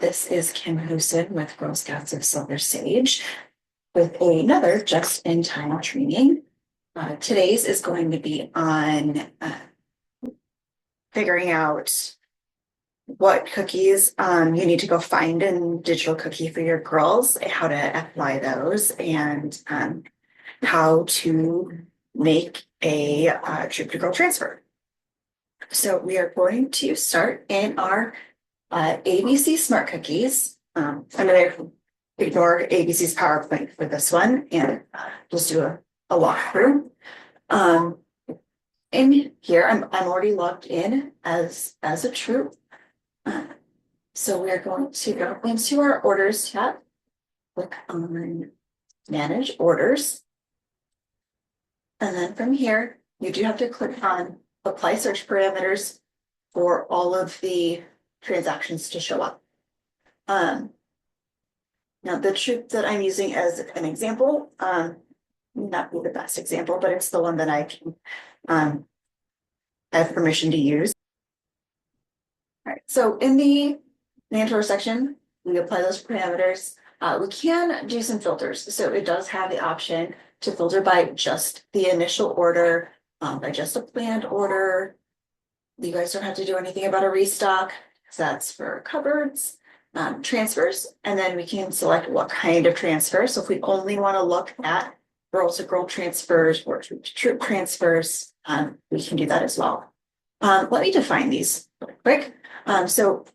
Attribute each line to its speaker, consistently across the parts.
Speaker 1: This is Kim Hooson with Girl Scouts of Silver Sage with another just-in-time training. Today's is going to be on figuring out what cookies you need to go find in Digital Cookie for your girls, how to apply those, and how to make a troop to girl transfer. So we are going to start in our ABC Smart Cookies. I'm going to ignore ABC's PowerPoint for this one and just do a walkthrough. In here, I'm already logged in as a troop. So we are going to go into our Orders tab, click on Manage Orders. And then from here, you do have to click on Apply Search Parameters for all of the transactions to show up. Now the troop that I'm using as an example, not be the best example, but it's the one that I can have permission to use. All right, so in the mandatory section, we apply those parameters. We can do some filters. So it does have the option to filter by just the initial order, by just a planned order. You guys don't have to do anything about a restock. So that's for cupboards, transfers, and then we can select what kind of transfer. So if we only want to look at girl to girl transfers or troop to troop transfers, we can do that as well. Let me define these real quick. So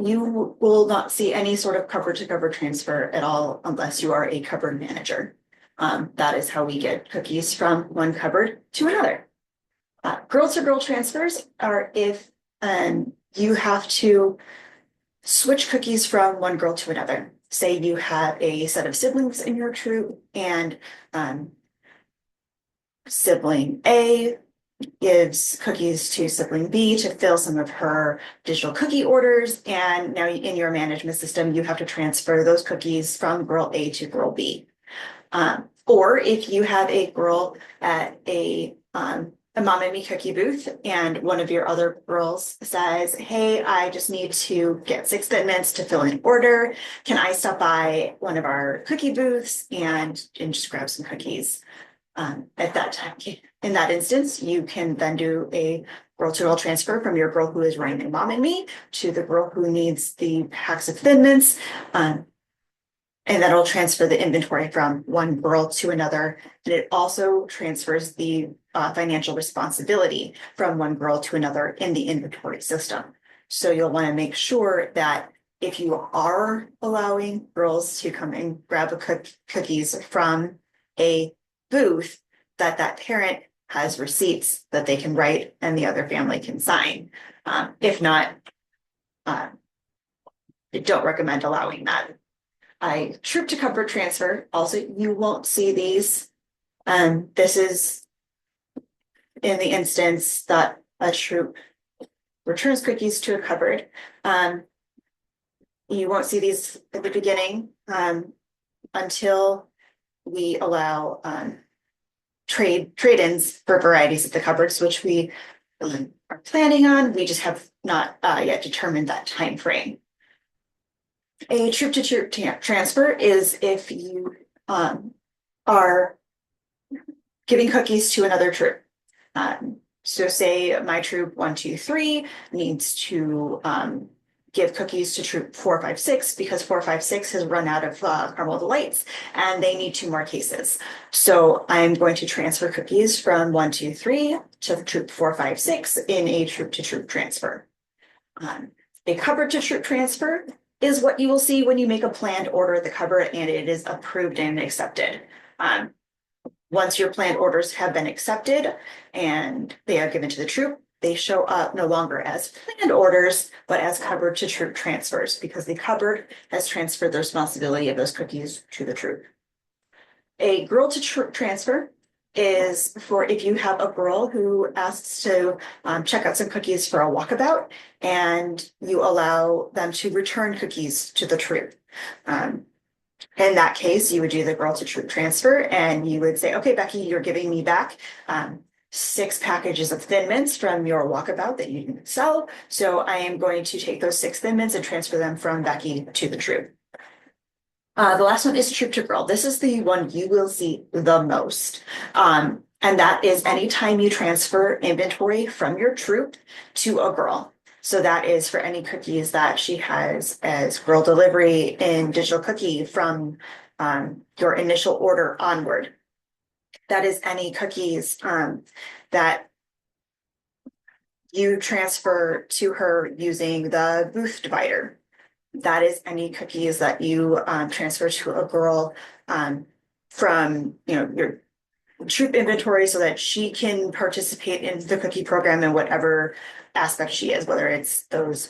Speaker 1: you will not see any sort of cupboard to cupboard transfer at all unless you are a cupboard manager. That is how we get cookies from one cupboard to another. Girl to girl transfers are if you have to switch cookies from one girl to another. Say you have a set of siblings in your troop and sibling A gives cookies to sibling B to fill some of her digital cookie orders. And now in your management system, you have to transfer those cookies from girl A to girl B. Or if you have a girl at a Mom and Me cookie booth and one of your other girls says, hey, I just need to get 6 fitments to fill an order. Can I stop by one of our cookie booths and just grab some cookies? At that time, in that instance, you can then do a girl to girl transfer from your girl who is running the Mom and Me to the girl who needs the packs of fitments. And that'll transfer the inventory from one girl to another. And it also transfers the financial responsibility from one girl to another in the inventory system. So you'll want to make sure that if you are allowing girls to come and grab cookies from a booth, that parent has receipts that they can write and the other family can sign. If not, I don't recommend allowing that. Troop to cupboard transfer, also you won't see these. This is in the instance that a troop returns cookies to a cupboard. You won't see these at the beginning until we allow trade-ins for varieties of the cupboards, which we are planning on. We just have not yet determined that time frame. A troop to troop transfer is if you are giving cookies to another troop. So say my troop 1, 2, 3 needs to give cookies to troop 4, 5, 6 because 4, 5, 6 has run out of caramel delights and they need 2 more cases. So I'm going to transfer cookies from 1, 2, 3 to troop 4, 5, 6 in a troop to troop transfer. A cupboard to troop transfer is what you will see when you make a planned order at the cupboard and it is approved and accepted. Once your planned orders have been accepted and they are given to the troop, they show up no longer as planned orders, but as cupboard to troop transfers because the cupboard has transferred the responsibility of those cookies to the troop. A girl to troop transfer is for if you have a girl who asks to check out some cookies for a walkabout and you allow them to return cookies to the troop. In that case, you would do the girl to troop transfer and you would say, okay, Becky, you're giving me back 6 packages of Thin Mints from your walkabout that you didn't sell. So I am going to take those 6 Thin Mints and transfer them from Becky to the troop. The last one is troop to girl. This is the one you will see the most. And that is anytime you transfer inventory from your troop to a girl. So that is for any cookies that she has as girl delivery in digital cookie from your initial order onward. That is any cookies that you transfer to her using the booth divider. That is any cookies that you transfer to a girl from your troop inventory so that she can participate in the cookie program in whatever aspect she is, whether it's those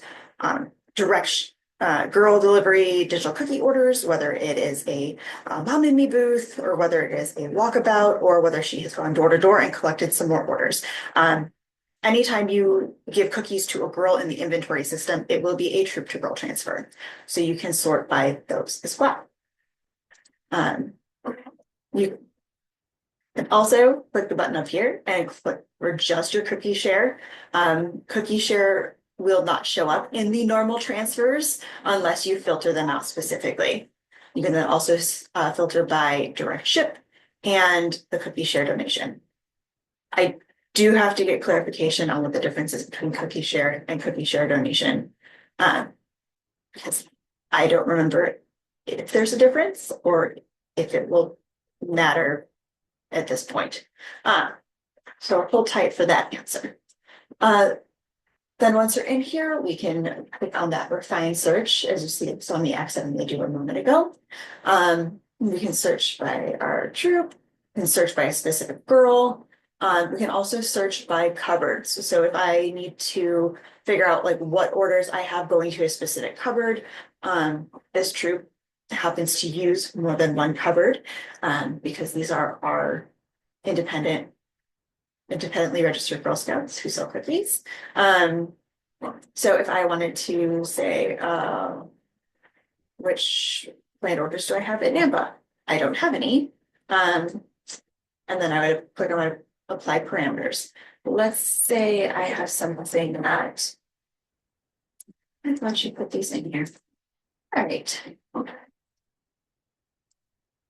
Speaker 1: direct girl delivery digital cookie orders, whether it is a mom and me booth, or whether it is a walkabout, or whether she has gone door to door and collected some more orders. Anytime you give cookies to a girl in the inventory system, it will be a troop to girl transfer. So you can sort by those as well. You can also click the button up here and click for just your cookie share. Cookie share will not show up in the normal transfers unless you filter them out specifically. You can then also filter by direct ship and the cookie share donation. I do have to get clarification on what the difference is between cookie share and cookie share donation, because I don't remember if there's a difference or if it will matter at this point. So hold tight for that answer. Then once you're in here, we can click on that refine search, as you see it's on the accidentally do a moment ago. We can search by our troop, we can search by a specific girl. We can also search by cupboards. So if I need to figure out like what orders I have going to a specific cupboard, this troop happens to use more than one cupboard because these are our independently registered Girl Scouts who sell cookies. So if I wanted to say, which planned orders do I have in Nampa? I don't have any. And then I would click on my apply parameters. Let's say I have something that, why don't you put these in here? All right.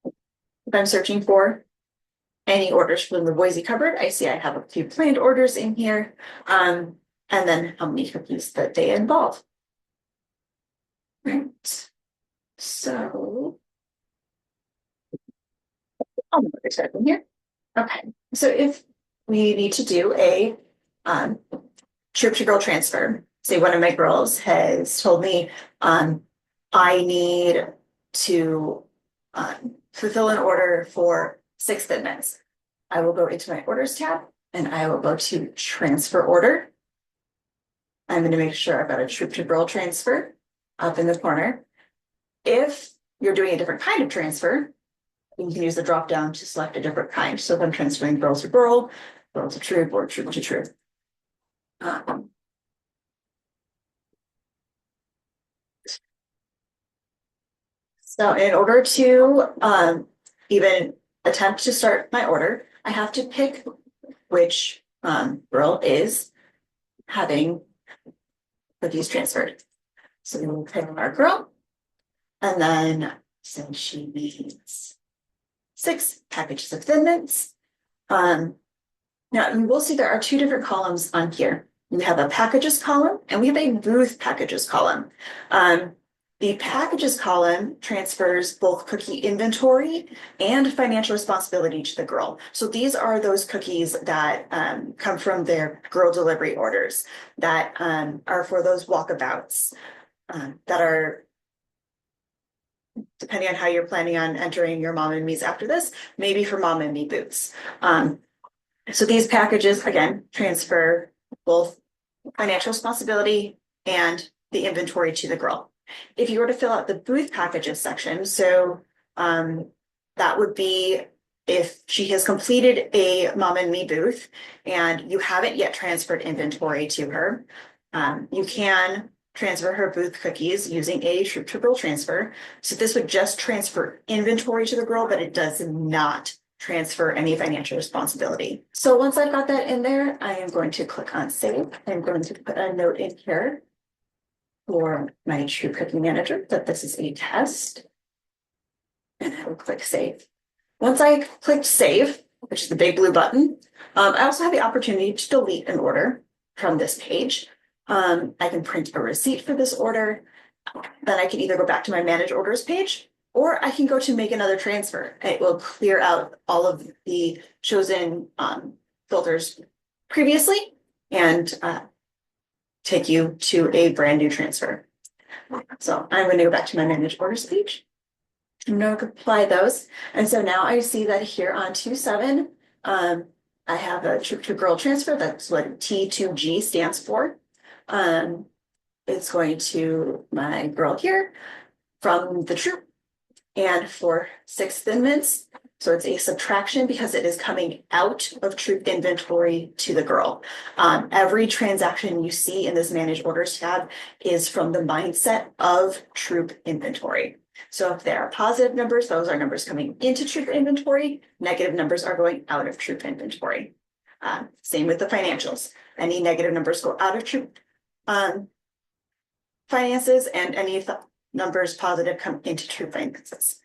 Speaker 1: If I'm searching for any orders from the Boise cupboard, I see I have a few planned orders in here, and then how many cookies that they involve. Right. So, I'll put this in here. Okay. So if we need to do a troop to girl transfer, say one of my girls has told me I need to fulfill an order for 6 Thin Mints. I will go into my orders tab and I will go to transfer order. I'm going to make sure I've got a troop to girl transfer up in the corner. If you're doing a different kind of transfer, you can use the drop down to select a different kind. So if I'm transferring girl to girl, girl to troop, or troop to troop. So in order to even attempt to start my order, I have to pick which girl is having cookies transferred. So we will pick our girl, and then since she needs 6 packages of Thin Mints. Now you will see there are 2 different columns on here. We have a packages column and we have a booth packages column. The packages column transfers both cookie inventory and financial responsibility to the girl. So these are those cookies that come from their girl delivery orders that are for those walkabouts that are, depending on how you're planning on entering your mom and me's after this, maybe for mom and me booths. So these packages, again, transfer both financial responsibility and the inventory to the girl. If you were to fill out the booth packages section, so that would be if she has completed a mom and me booth and you haven't yet transferred inventory to her, you can transfer her booth cookies using a troop to girl transfer. So this would just transfer inventory to the girl, but it does not transfer any financial responsibility. So once I've got that in there, I am going to click on save. I'm going to put a note in here for my True Cookie Manager that this is a test. And I will click save. Once I clicked save, which is the big blue button, I also have the opportunity to delete an order from this page. I can print a receipt for this order. Then I can either go back to my manage orders page, or I can go to make another transfer. It will clear out all of the chosen filters previously and take you to a brand new transfer. So I'm going to go back to my manage orders page. I'm going to apply those. And so now I see that here on 2/7, I have a troop to girl transfer. That's what T2G stands for. It's going to my girl here from the troop, and for 6 thin mints. So it's a subtraction because it is coming out of troop inventory to the girl. Every transaction you see in this manage orders tab is from the mindset of troop inventory. So if there are positive numbers, those are numbers coming into troop inventory. Negative numbers are going out of troop inventory. Same with the financials. Any negative numbers go out of troop finances, and any numbers positive come into troop finances.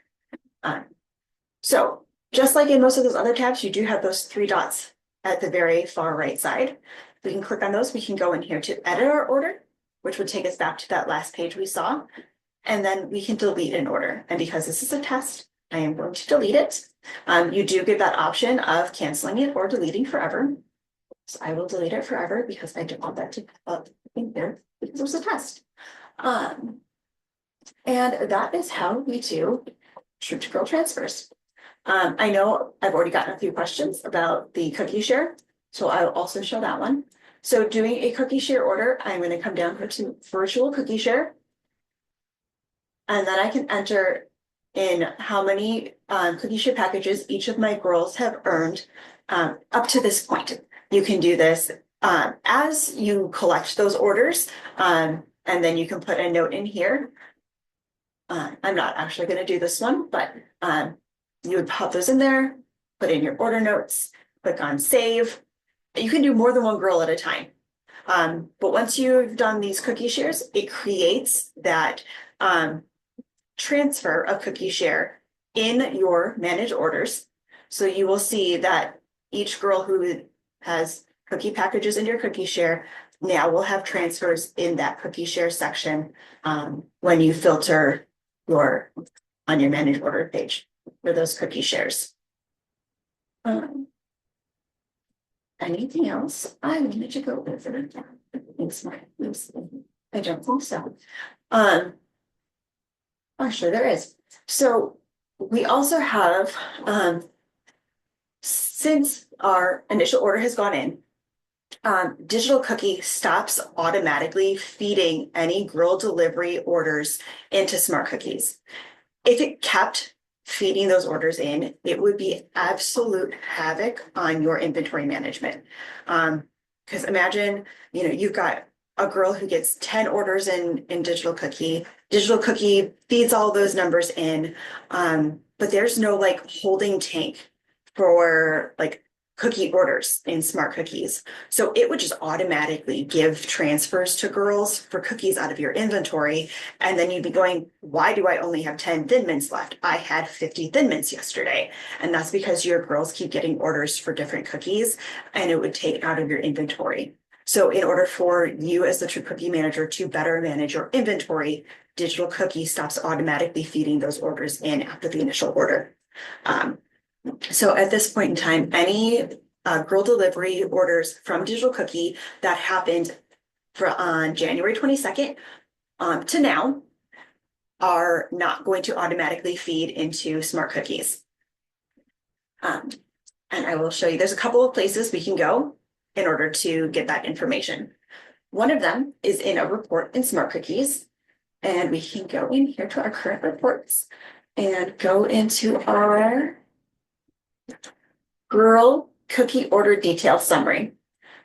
Speaker 1: So just like in most of those other tabs, you do have those 3 dots at the very far right side. We can click on those. We can go in here to edit our order, which would take us back to that last page we saw. And then we can delete an order. And because this is a test, I am going to delete it. You do get that option of canceling it or deleting forever. So I will delete it forever because I don't want that to pop up in there because it was a test. And that is how we do troop to girl transfers. I know I've already gotten a few questions about the cookie share, so I will also show that one. So doing a cookie share order, I'm going to come down to virtual cookie share. And then I can enter in how many cookie share packages each of my girls have earned up to this point. You can do this as you collect those orders, and then you can put a note in here. I'm not actually going to do this one, but you would pop those in there, put in your order notes, click on save. You can do more than one girl at a time. But once you've done these cookie shares, it creates that transfer of cookie share in your manage orders. So you will see that each girl who has cookie packages in your cookie share now will have transfers in that cookie share section when you filter on your manage order page for those cookie shares. Anything else I wanted to go over? I don't think so. Actually, there is. So we also have, since our initial order has gone in, Digital Cookie stops automatically feeding any girl delivery orders into Smart Cookies. If it kept feeding those orders in, it would be absolute havoc on your inventory management. Because imagine, you've got a girl who gets 10 orders in Digital Cookie. Digital Cookie feeds all those numbers in, but there's no holding tank for cookie orders in Smart Cookies. So it would just automatically give transfers to girls for cookies out of your inventory. And then you'd be going, why do I only have 10 Thin Mints left? I had 50 Thin Mints yesterday. And that's because your girls keep getting orders for different cookies, and it would take out of your inventory. So in order for you as the True Cookie Manager to better manage your inventory, Digital Cookie stops automatically feeding those orders in after the initial order. So at this point in time, any girl delivery orders from Digital Cookie that happened on January 22nd to now are not going to automatically feed into Smart Cookies. And I will show you, there's a couple of places we can go in order to get that information. One of them is in a report in Smart Cookies, and we can go in here to our current reports and go into our girl cookie order detail summary.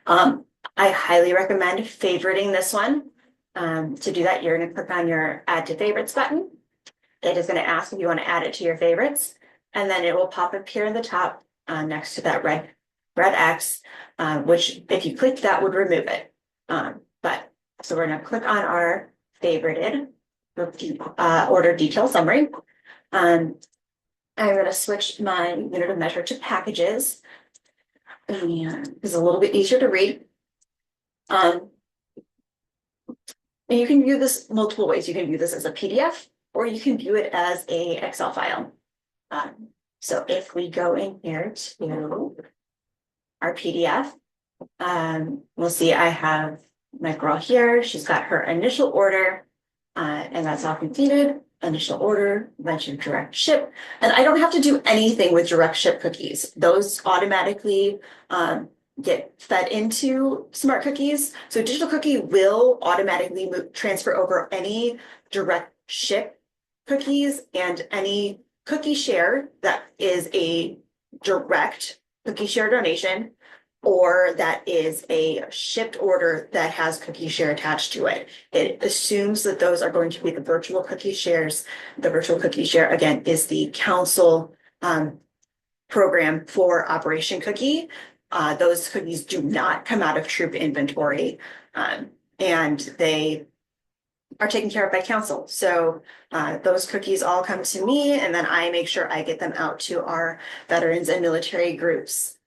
Speaker 1: I highly recommend favoriting this one. To do that, you're going to click on your add to favorites button. It is going to ask if you want to add it to your favorites. and then it will pop up here in the top next to that red X, which if you click that would remove it. But so we're gonna click on our favorited order detail summary. I'm gonna switch my unit of measure to packages, and it's a little bit easier to read. And you can view this multiple ways. You can view this as a PDF, or you can view it as a Excel file. So if we go in here to our PDF, we'll see I have my girl here. She's got her initial order, and that's all completed. Initial order, mentioned direct ship. And I don't have to do anything with direct ship cookies. Those automatically get fed into Smart Cookies. So Digital Cookie will automatically transfer over any direct ship cookies and any cookie share that is a direct cookie share donation, or that is a shipped order that has cookie share attached to it. It assumes that those are going to be the virtual cookie shares. The virtual cookie share, again, is the council program for Operation Cookie. Those cookies do not come out of troop inventory, and they are taken care of by council. So those cookies all come to me, and then I make sure I get them out to our veterans and military groups,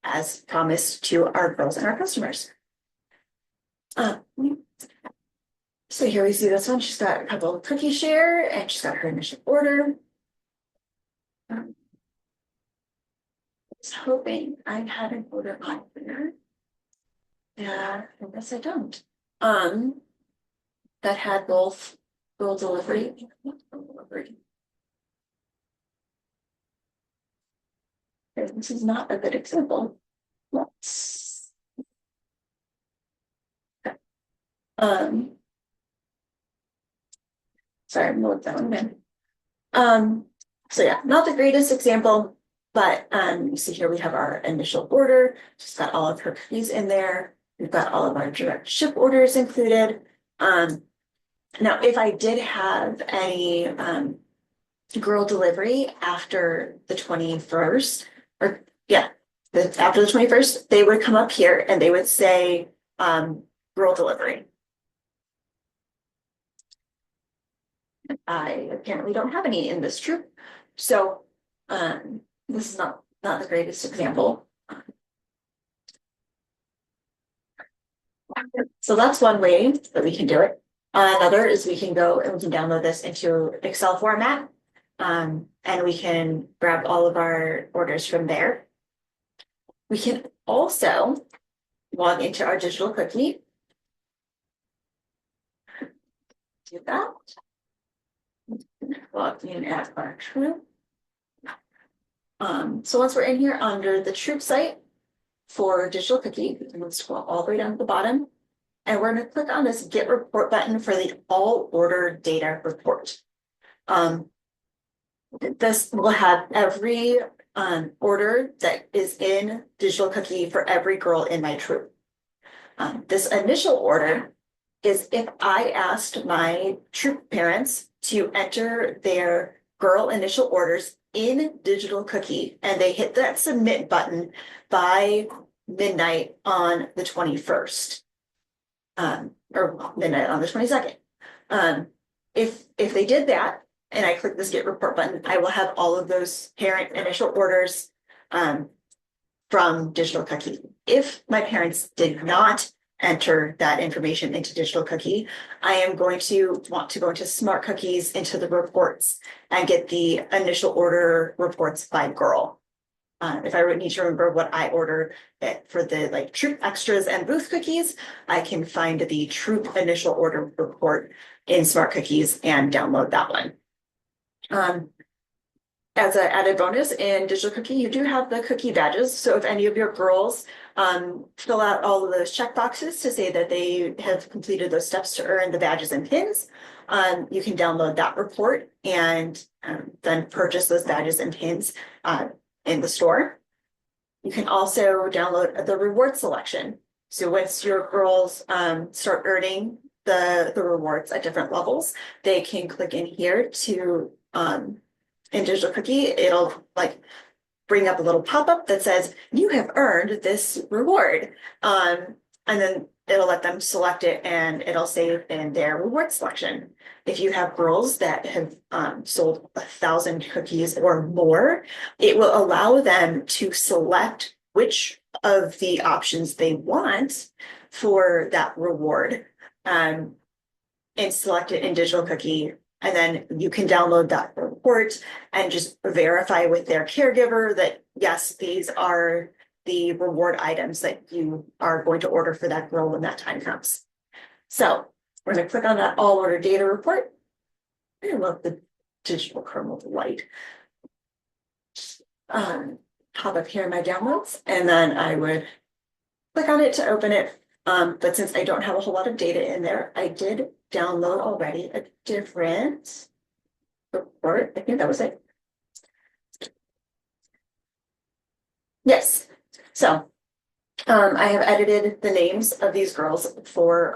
Speaker 1: as promised to our girls and our customers. So here we see this one. She's got a couple of cookie share, and she's got her initial order. I was hoping I had an order on there. Yeah, I guess I don't. That had both girl delivery. This is not a good example. Let's. Sorry, I'm gonna look that one in. So yeah, not the greatest example, but you see here we have our initial order. She's got all of her cookies in there. We've got all of our direct ship orders included. Now, if I did have any girl delivery after the 21st, or yeah, after the 21st, they would come up here and they would say girl delivery. I apparently don't have any in this troop, so this is not the greatest example. So that's one way that we can do it. Another is we can go and we can download this into Excel format, and we can grab all of our orders from there. We can also log into our digital cookie. Do that. Log in as our troop. So once we're in here under the troop site for digital cookie, we can scroll all the way down to the bottom. And we're going to click on this Get Report button for the All Order Data Report. This will have every order that is in Digital Cookie for every girl in my troop. This initial order is if I asked my troop parents to enter their girl initial orders in Digital Cookie, and they hit that submit button by midnight on the 21st. Or midnight on the 22nd. If they did that and I click this Get Report button, I will have all of those parent initial orders from Digital Cookie. If my parents did not enter that information into Digital Cookie, I am going to want to go into Smart Cookies into the reports and get the initial order reports by girl. If I need to remember what I ordered for the troop extras and booth cookies, I can find the troop initial order report in Smart Cookies and download that one. As an added bonus in Digital Cookie, you do have the cookie badges. So if any of your girls fill out all of those check boxes to say that they have completed those steps to earn the badges and pins, you can download that report and then purchase those badges and pins in the store. You can also download the reward selection. So once your girls start earning the rewards at different levels, they can click in here to in Digital Cookie, it'll like bring up a little pop-up that says, you have earned this reward. And then it'll let them select it and it'll save in their reward selection. If you have girls that have sold 1,000 cookies or more, it will allow them to select which of the options they want for that reward, and select it in Digital Cookie. And then you can download that report and just verify with their caregiver that, yes, these are the reward items that you are going to order for that girl when that time comes. So we're going to click on that all order data report. I love the digital kernel delight. Pop up here in my downloads, and then I would click on it to open it. But since I don't have a whole lot of data in there, I did download already a different report. I think that was it. Yes. So I have edited the names of these girls for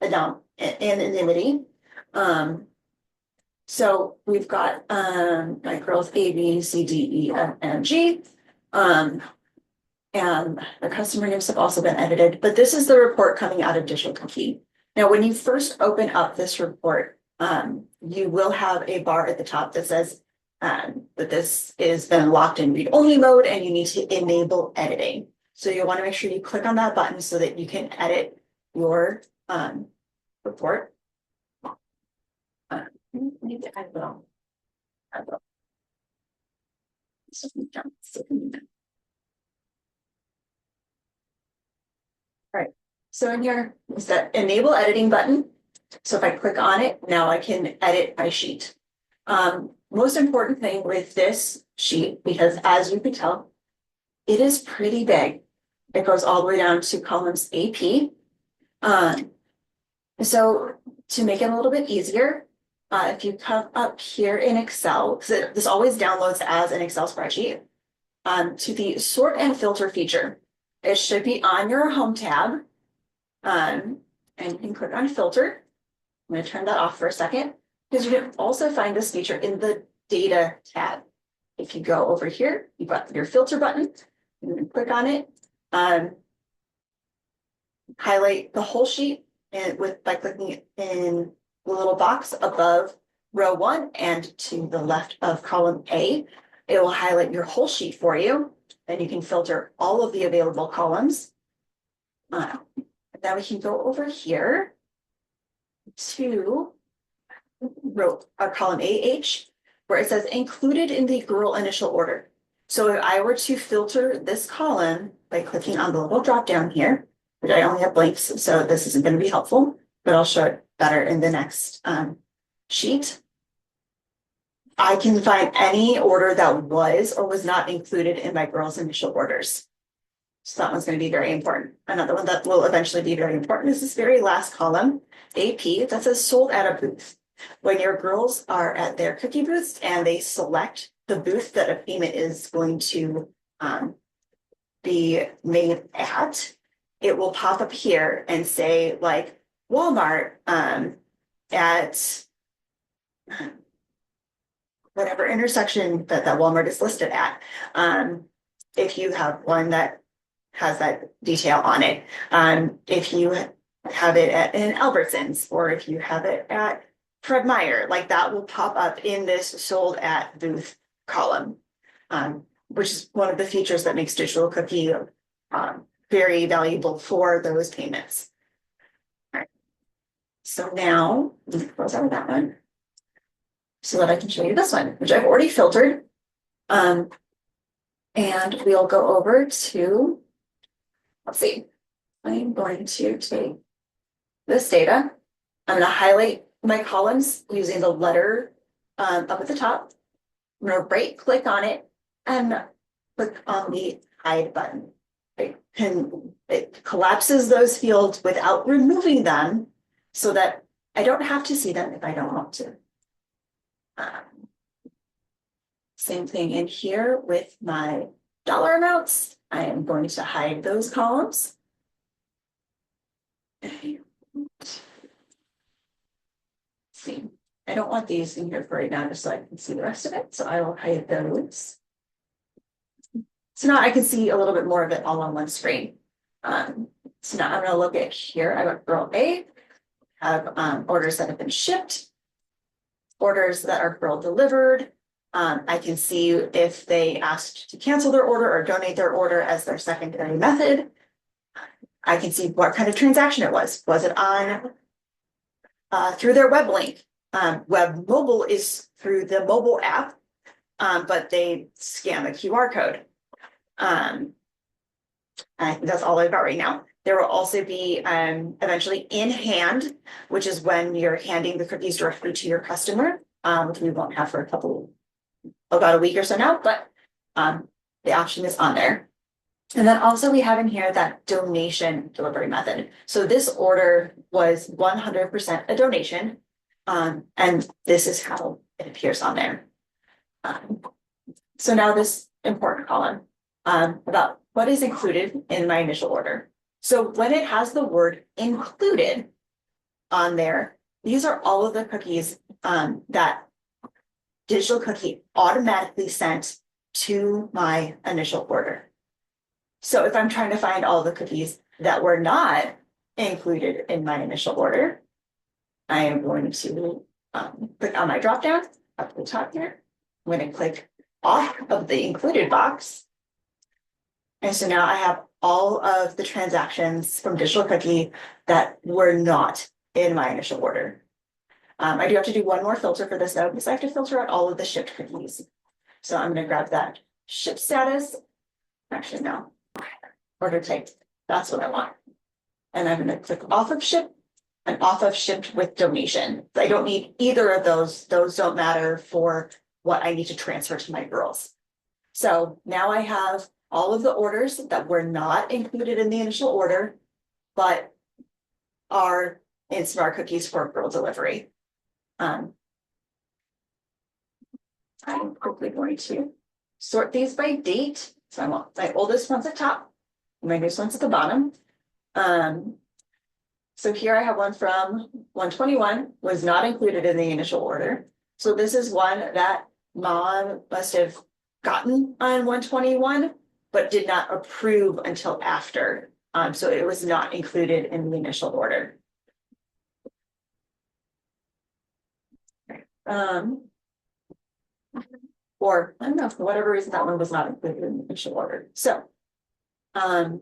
Speaker 1: anonymity. So we've got my girls A, B, C, D, E, F, and G. And the customer names have also been edited, but this is the report coming out of Digital Cookie. Now, when you first open up this report, you will have a bar at the top that says that this is been locked in read-only mode and you need to enable editing. So you'll want to make sure you click on that button so that you can edit your report. I will. All right, so in here is that enable editing button. So if I click on it, now I can edit my sheet. Most important thing with this sheet, because as you can tell, it is pretty big. It goes all the way down to columns AP. So to make it a little bit easier, if you come up here in Excel, because this always downloads as an Excel spreadsheet, to the sort and filter feature. It should be on your home tab. And you can click on filter. I'm going to turn that off for a second, because you can also find this feature in the data tab. If you go over here, you've got your filter button, you can click on it, highlight the whole sheet and by clicking in the little box above row 1 and to the left of column A. It will highlight your whole sheet for you. Then you can filter all of the available columns. Now we can go over here to row column AH, where it says included in the girl initial order. So if I were to filter this column by clicking on the little drop down here, which I only have blanks, so this isn't going to be helpful, but I'll show it better in the next sheet. I can find any order that was or was not included in my girls' initial orders. So that one's going to be very important. Another one that will eventually be very important is this very last column, AP, that says sold at a booth. When your girls are at their cookie booths and they select the booth that a payment is going to be made at, it will pop up here and say like Walmart at whatever intersection that Walmart is listed at. If you have one that has that detail on it, if you have it at in Albertsons, or if you have it at Fred Meyer, like that will pop up in this sold at booth column, which is one of the features that makes Digital Cookie very valuable for those payments. All right. So now let me close out of that one so that I can show you this one, which I've already filtered. And we'll go over to, let's see, I'm going to take this data. I'm going to highlight my columns using the letter up at the top. I'm going to right click on it and click on the hide button. It collapses those fields without removing them so that I don't have to see them if I don't want to. Same thing in here with my dollar amounts. I am going to hide those columns. See, I don't want these in here for right now, just so I can see the rest of it. So I will hide those. So now I can see a little bit more of it all on one screen. So now I'm going to look at here. I got girl A, have orders that have been shipped, orders that are girl delivered. I can see if they asked to cancel their order or donate their order as their secondary method. I can see what kind of transaction it was. Was it on through their web link? Web mobile is through the mobile app, but they scan the QR code. I think that's all I've got right now. There will also be eventually in hand, which is when you're handing the cookies directly to your customer, which we won't have for about a week or so now, but the option is on there. And then also we have in here that donation delivery method. So this order was 100% a donation, and this is how it appears on there. So now this important column about what is included in my initial order. So when it has the word included on there, these are all of the cookies that Digital Cookie automatically sent to my initial order. So if I'm trying to find all the cookies that were not included in my initial order, I am going to click on my dropdown up at the top here. I'm going to click off of the included box. And so now I have all of the transactions from Digital Cookie that were not in my initial order. I do have to do one more filter for this though, because I have to filter out all of the shipped cookies. So I'm going to grab that ship status. Actually, no, order type. That's what I want. And I'm going to click off of ship and off of shipped with donation. I don't need either of those. Those don't matter for what I need to transfer to my girls. So now I have all of the orders that were not included in the initial order, but are in Smart Cookies for girl delivery. I'm quickly going to sort these by date. So I want my oldest ones at top, my newest ones at the bottom. So here I have one from 121, was not included in the initial order. So this is one that mom must have gotten on 121, but did not approve until after. So it was not included in the initial order. Or I don't know, for whatever reason, that one was not included in the initial order. So, so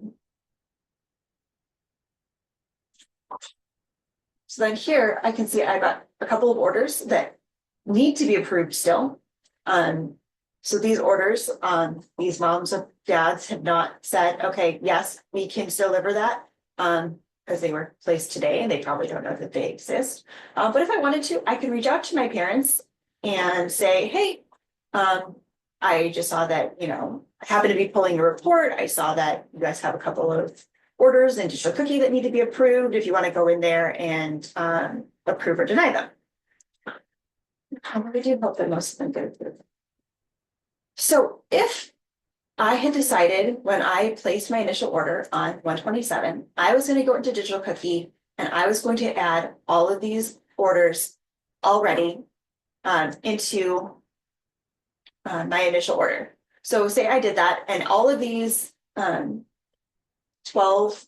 Speaker 1: then here I can see I got a couple of orders that need to be approved still. So these orders, these moms and dads have not said, okay, yes, we can deliver that. Because they were placed today and they probably don't know that they exist. But if I wanted to, I can reach out to my parents and say, hey, I just saw that, I happen to be pulling a report. I saw that you guys have a couple of orders in Digital Cookie that need to be approved. If you want to go in there and approve or deny them. I really do hope that most of them get approved. So if I had decided when I placed my initial order on 127, I was going to go into Digital Cookie and I was going to add all of these orders already into my initial order. So say I did that and all of these 12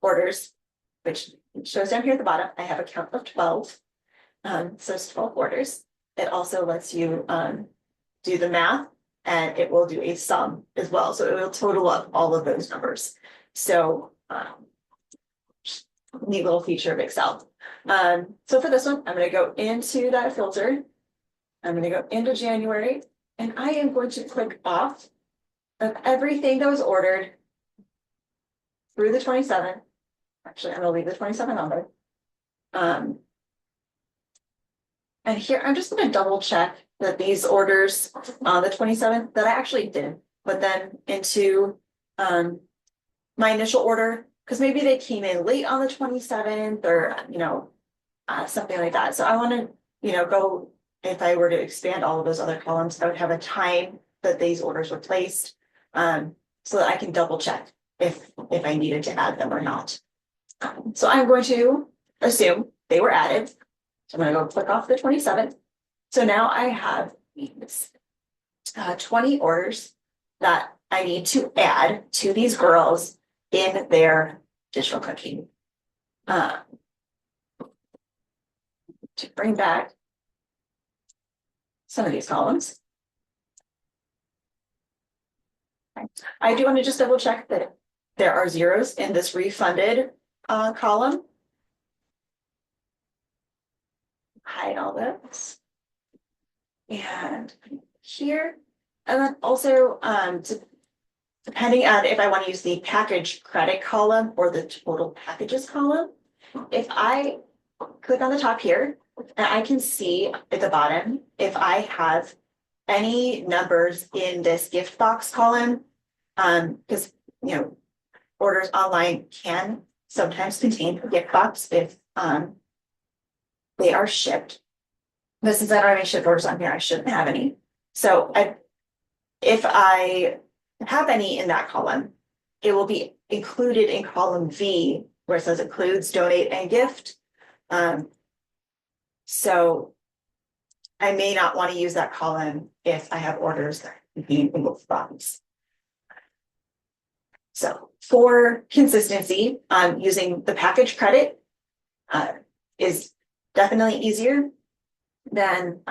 Speaker 1: orders, which shows down here at the bottom, I have a count of 12. So it's 12 orders. It also lets you do the math. And it will do a sum as well. So it will total up all of those numbers. So neat little feature of Excel. So for this one, I'm going to go into that filter. I'm going to go into January and I am going to click off of everything that was ordered through the 27. Actually, I'm going to leave the 27 on there. And here, I'm just going to double check that these orders on the 27th that I actually did put them into my initial order, because maybe they came in late on the 27th or, something like that. So I want to, go, if I were to expand all of those other columns, I would have a time that these orders were placed so that I can double check if I needed to add them or not. So I'm going to assume they were added. So I'm gonna go click off the 27th. So now I have 20 orders that I need to add to these girls in their digital cookie. To bring back some of these columns. I do want to just double check that there are zeros in this refunded column. Hide all this. And here, and then also depending on if I want to use the package credit column or the total packages column, if I click on the top here, and I can see at the bottom if I have any numbers in this gift box column, because orders online can sometimes contain a gift box if they are shipped. But since I don't have any shipped orders on here, I shouldn't have any. So if I have any in that column, it will be included in column V where it says includes, donate, and gift. So I may not want to use that column if I have orders that contain both boxes. So for consistency, using the package credit is definitely easier than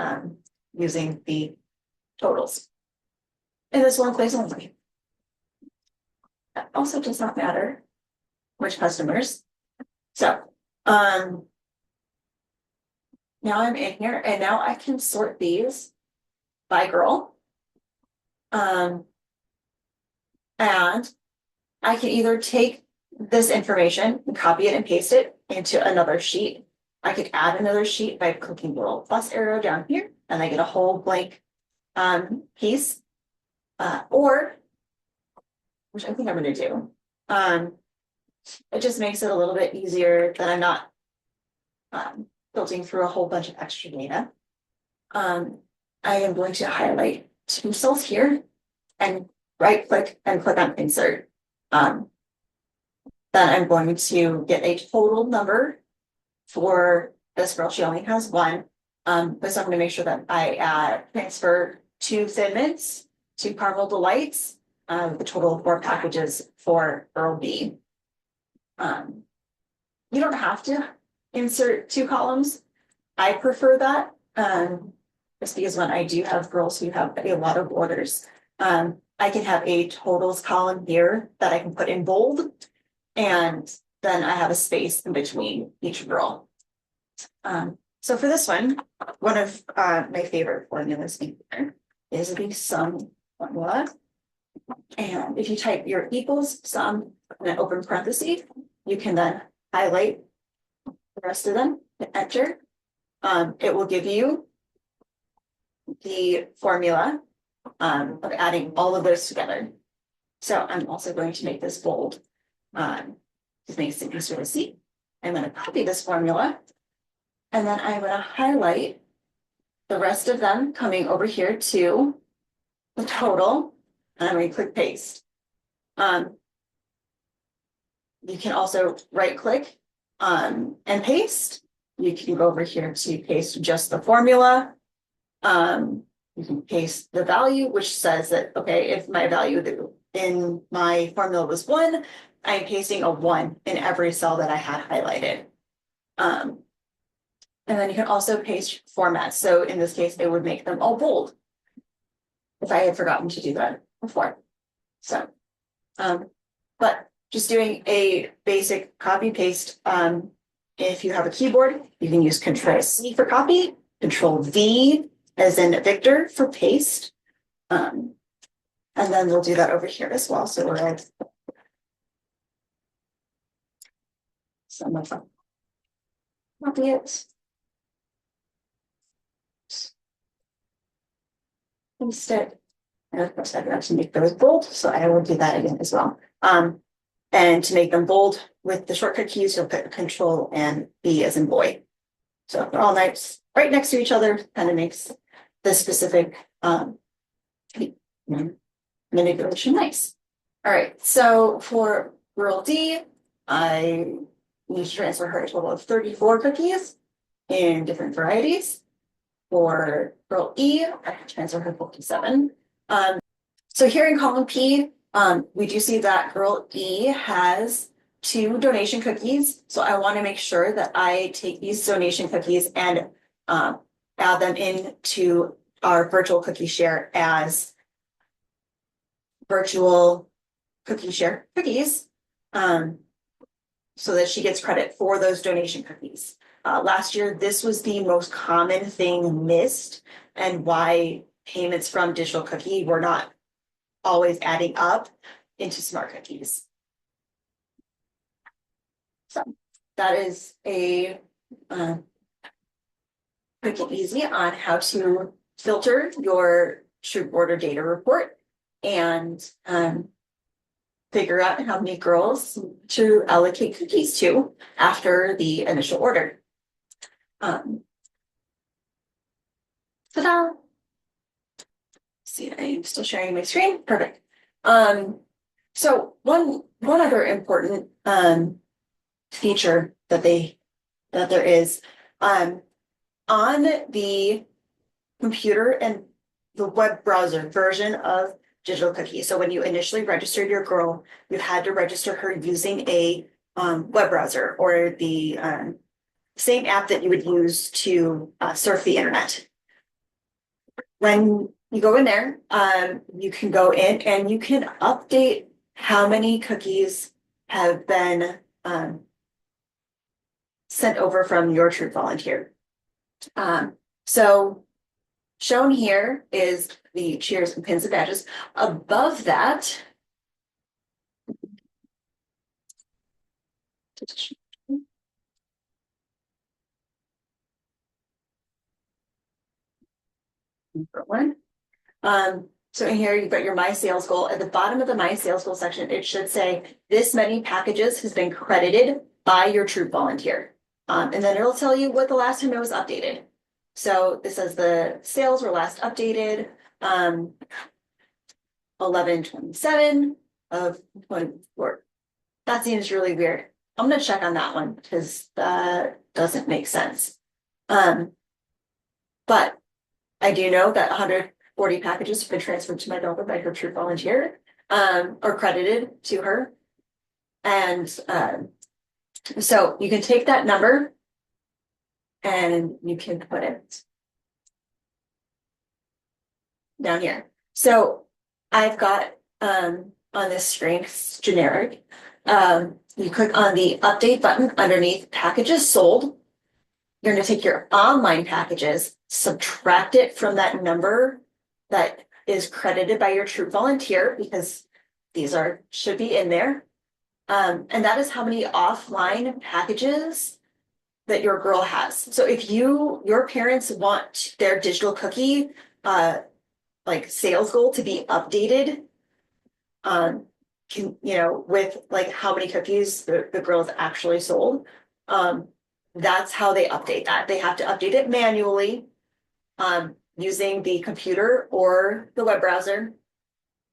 Speaker 1: using the totals. And this one place only. That also does not matter which customers. So now I'm in here and now I can sort these by girl. And I can either take this information and copy it and paste it into another sheet. I could add another sheet by clicking the little plus arrow down here and I get a whole blank piece. Or, which I think I'm going to do, it just makes it a little bit easier that I'm not filtering through a whole bunch of extra data. I am going to highlight two cells here and right click and click on insert. Then I'm going to get a total number for this girl. She only has one. But so I'm going to make sure that I transfer 2 Thin Mints, 2 Caramel Delights, the total of 4 packages for girl B. You don't have to insert 2 columns. I prefer that just because when I do have girls who have a lot of orders, I can have a totals column here that I can put in bold, and then I have a space in between each girl. So for this one of my favorite formulas in here is the sum formula. And if you type your equals sum and then open parentheses, you can then highlight the rest of them and enter. It will give you the formula of adding all of those together. So I'm also going to make this bold. This makes it easier to see. I'm going to copy this formula and then I'm going to highlight the rest of them coming over here to the total, and I'm going to click paste. You can also right click and paste. You can go over here to paste just the formula. You can paste the value, which says that, okay, if my value in my formula was 1, I'm pasting a 1 in every cell that I had highlighted. And then you can also paste formats. So in this case, it would make them all bold if I had forgotten to do that before. So, but just doing a basic copy paste. If you have a keyboard, you can use Control-C for copy, Control-V as in Victor for paste. And then we'll do that over here as well. So we're at some of them. Copy it. Instead, and of course, I can actually make those bold, so I will do that again as well. And to make them bold with the shortcut keys, you'll put Control and B as in boy. So they're all nice, right next to each other, kind of makes the specific manipulation nice. All right, so for girl D, I need to transfer her a total of 34 cookies. in different varieties. For girl E, I can transfer her 57. So here in column P, we do see that girl E has 2 donation cookies. So I want to make sure that I take these donation cookies and add them into our virtual cookie share as virtual cookie share cookies. So that she gets credit for those donation cookies. Last year, this was the most common thing missed and why payments from digital cookie were not always adding up into smart cookies. So that is a quick and easy on how to filter your troop order data report and figure out how many girls to allocate cookies to after the initial order. Ta-da! See, I'm still sharing my screen. Perfect. So one other important feature that there is on the computer and the web browser version of digital cookie. So when you initially registered your girl, you had to register her using a web browser or the same app that you would use to surf the internet. When you go in there, you can go in and you can update how many cookies have been sent over from your troop volunteer. So shown here is the cheers and pins and badges. Above that, so here you've got your My Sales Goal. At the bottom of the My Sales Goal section, it should say this many packages has been credited by your troop volunteer. And then it'll tell you what the last time it was updated. So this says the sales were last updated 11/27 of 24. That seems really weird. I'm gonna check on that one because that doesn't make sense. But I do know that 140 packages have been transferred to my daughter by her troop volunteer, or credited to her. And so you can take that number and you can put it down here. So I've got on this screen, it's generic. You click on the update button underneath packages sold. You're going to take your online packages, subtract it from that number that is credited by your troop volunteer because these should be in there. And that is how many offline packages that your girl has. So if your parents want their digital cookie like sales goal to be updated, with like how many cookies the girls actually sold, that's how they update that. They have to update it manually using the computer or the web browser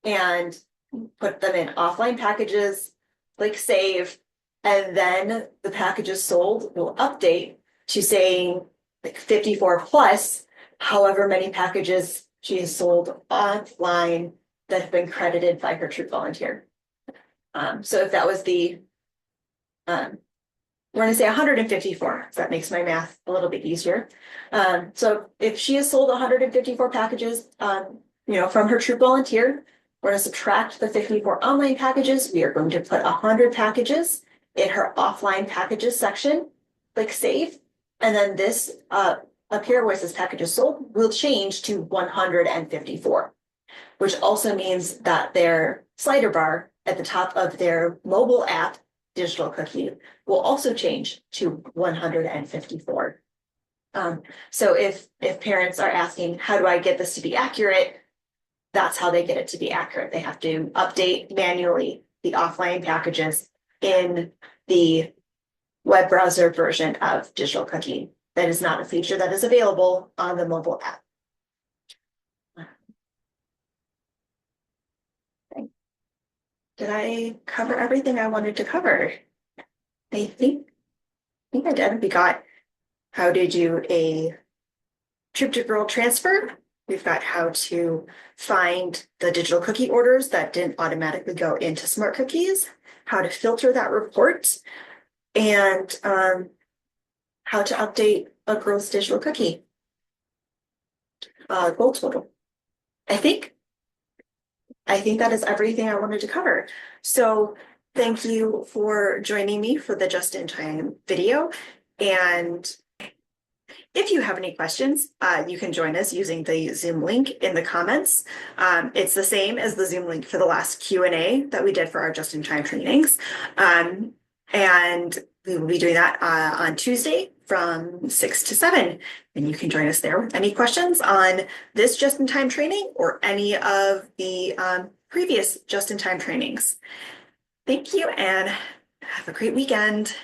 Speaker 1: and put them in offline packages, click save, and then the packages sold will update to saying like 54 plus however many packages she has sold offline that have been credited by her troop volunteer. So if that was we're going to say 154, so that makes my math a little bit easier. So if she has sold 154 packages, from her troop volunteer, we're going to subtract the 54 online packages. We are going to put 100 packages in her offline packages section, click save, and then this up here where it says packages sold will change to 154, which also means that their slider bar at the top of their mobile app digital cookie will also change to 154. So if parents are asking, how do I get this to be accurate? That's how they get it to be accurate. They have to update manually the offline packages in the web browser version of digital cookie. That is not a feature that is available on the mobile app. Okay. Did I cover everything I wanted to cover? I think I did. We got how to do a trip to girl transfer. We've got how to find the digital cookie orders that didn't automatically go into Smart Cookies, how to filter that report, and how to update a girl's digital cookie goal total. I think that is everything I wanted to cover. So thank you for joining me for the just-in-time video. And if you have any questions, you can join us using the Zoom link in the comments. It's the same as the Zoom link for the last Q&A that we did for our just-in-time trainings. And we will be doing that on Tuesday from 6 to 7. And you can join us there with any questions on this just-in-time training or any of the previous just-in-time trainings. Thank you and have a great weekend.